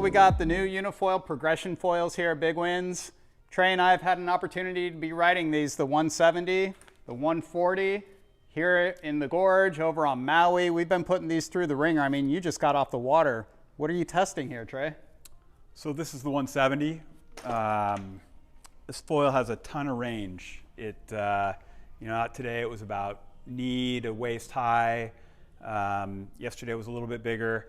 we got the new UniFoil Progression foils here at Big Winds. Trey and I have had an opportunity to be riding these, the 170, the 140, here in the gorge over on Maui. We've been putting these through the ringer. I mean, you just got off the water. What are you testing here, Trey? So this is the 170. This foil has a ton of range. Out today it was about knee to waist high. Yesterday it was a little bit bigger.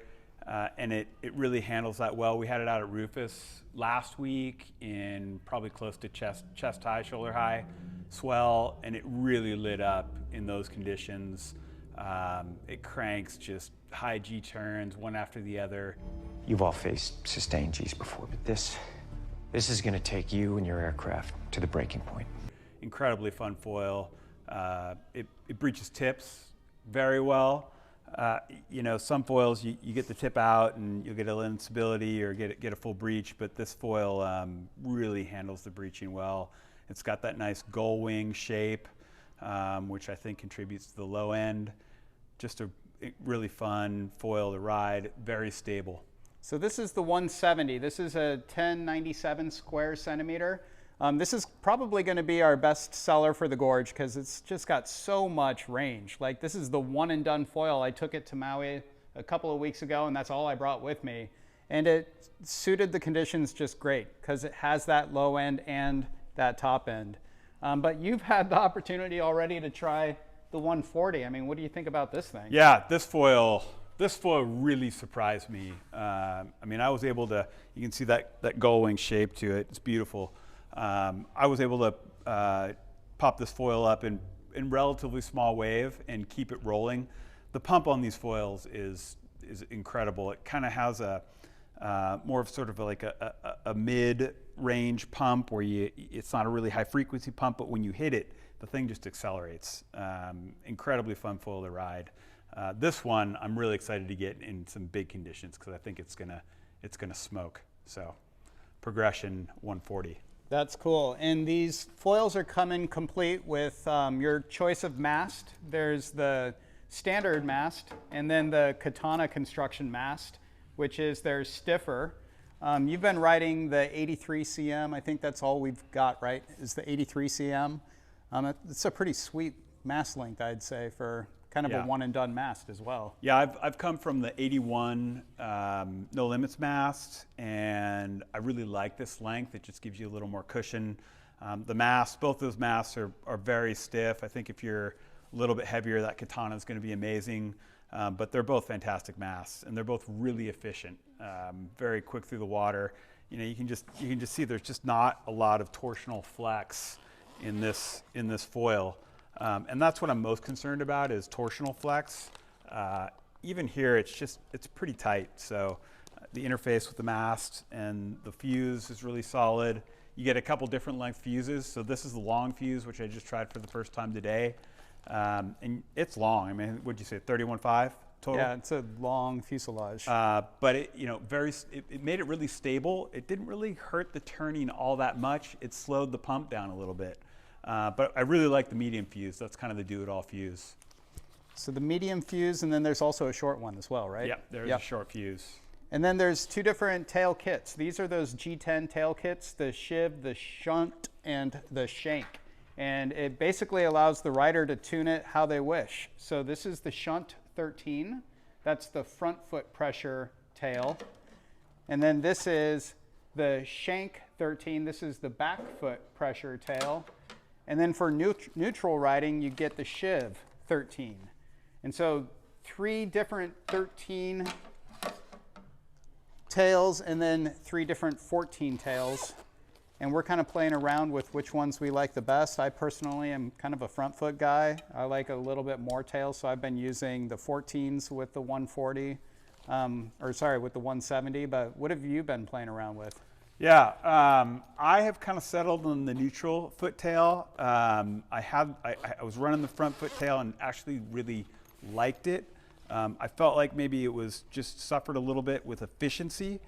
And it really handles that well. We had it out at Rufus last week in probably close to chest high, shoulder high swell, and it really lit up in those conditions. It cranks just high G turns, one after the other. You've all faced sustained Gs before, but this is gonna take you and your aircraft to the breaking point. Incredibly fun foil. It breaches tips very well. Some foils you get the tip out and you'll get a little instability or get a full breach, but this foil really handles the breaching well. It's got that nice gull wing shape, which I think contributes to the low end. Just a really fun foil to ride, very stable. So this is the 170. This is a 1097 square centimeter. This is probably going to be our best seller for the gorge because it's just got so much range. Like, this is the one and done foil. I took it to Maui a couple of weeks ago and that's all I brought with me. And it suited the conditions just great because it has that low end and that top end. But you've had the opportunity already to try the 140. I mean, what do you think about this thing? Yeah, this foil really surprised me. I was able to, you can see that gull wing shape to it. It's beautiful. I was able to pop this foil up in relatively small wave and keep it rolling. The pump on these foils is incredible. It kind of has a more of sort of like a mid-range pump where it's not a really high frequency pump, but when you hit it, the thing just accelerates. Incredibly fun foil to ride. This one I'm really excited to get in some big conditions because I think it's gonna smoke. So, Progression 140. That's cool. And these foils are coming complete with your choice of mast. There's the standard mast and then the Katana construction mast, which is their stiffer. You've been riding the 83 cm. I think that's all we've got, right? Is the 83 cm. It's a pretty sweet mast length, I'd say, for kind of a one and done mast as well. Yeah, I've come from the 81 No Limits mast, and I really like this length. It just gives you a little more cushion. The mast, both those masts are very stiff. I think if you're a little bit heavier, that Katana is going to be amazing. But they're both fantastic masts, and they're both really efficient. Very quick through the water. You can just see there's just not a lot of torsional flex in this foil. And that's what I'm most concerned about is torsional flex. Even here, it's pretty tight. So the interface with the mast and the fuse is really solid. You get a couple different length fuses. So this is the long fuse, which I just tried for the first time today. And it's long. I mean, what'd you say, 31.5 total? Yeah, it's a long fuselage. But it made it really stable. It didn't really hurt the turning all that much. It slowed the pump down a little bit. But I really like the medium fuse. That's kind of the do-it-all fuse. So the medium fuse, and then there's also a short one as well, right? Yeah, there's a short fuse. And then there's two different tail kits. These are those G10 tail kits, the Shim, the Shunt, and the Shank. And it basically allows the rider to tune it how they wish. So this is the Shunt 13. That's the front foot pressure tail. And then this is the Shank 13. This is the back foot pressure tail. And then for neutral riding, you get the Shiv 13. And so 3 different 13 tails and then 3 different 14 tails. And we're kind of playing around with which ones we like the best. I personally am kind of a front foot guy. I like a little bit more tails, so I've been using the 14s with the 140, with the 170, but what have you been playing around with? Yeah, I have kind of settled on the neutral foot tail. I was running the front foot tail and actually really liked it. I felt like maybe it was just suffered a little bit with efficiency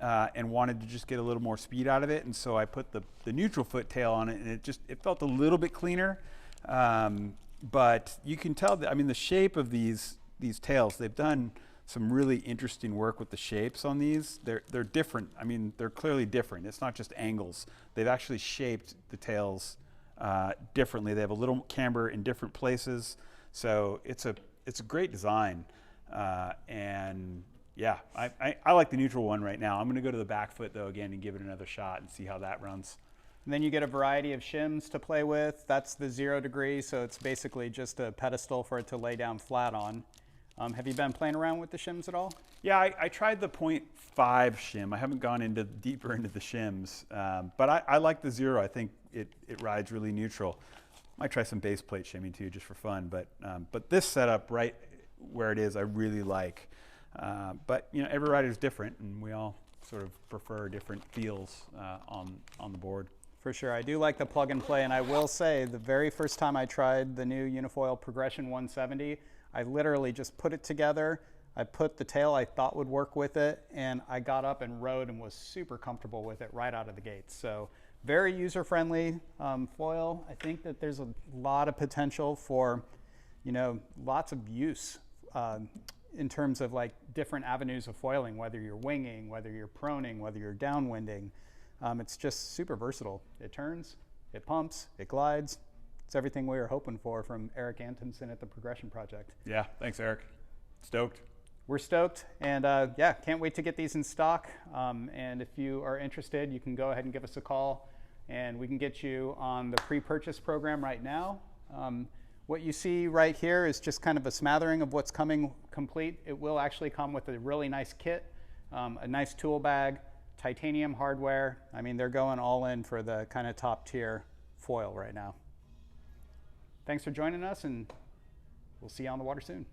and wanted to just get a little more speed out of it. And so I put the neutral foot tail on it, and it felt a little bit cleaner. But you can tell that, I mean, the shape of these tails, they've done some really interesting work with the shapes on these. They're different. I mean, they're clearly different. It's not just angles. They've actually shaped the tails differently. They have a little camber in different places. So it's a great design. And yeah, I like the neutral one right now. I'm going to go to the back foot though again and give it another shot and see how that runs. And then you get a variety of shims to play with. That's the 0 degree, so it's basically just a pedestal for it to lay down flat on. Have you been playing around with the shims at all? Yeah, I tried the 0.5 shim. I haven't gone deeper into the shims, but I like the 0. I think it rides really neutral. Might try some base plate shimming too, just for fun. But this setup right where it is, I really like. But you know, every rider is different, and we all sort of prefer different feels on the board. For sure, I do like the plug and play, and I will say the very first time I tried the new UniFoil Progression 170, I literally just put it together. I put the tail I thought would work with it, and I got up and rode and was super comfortable with it right out of the gates. So very user-friendly foil. I think that there's a lot of potential for, you know, lots of use in terms of like different avenues of foiling, whether you're winging, whether you're proning, whether you're downwinding. It's just super versatile. It turns, it pumps, it glides. It's everything we were hoping for from Eric Antonsen at the Progression Project. Yeah, thanks, Eric. Stoked. We're stoked, and yeah, can't wait to get these in stock. And if you are interested, you can go ahead and give us a call, and we can get you on the pre-purchase program right now. What you see right here is just kind of a smattering of what's coming complete. It will actually come with a really nice kit, a nice tool bag, titanium hardware. I mean, they're going all in for the kind of top tier foil right now. Thanks for joining us, and we'll see you on the water soon.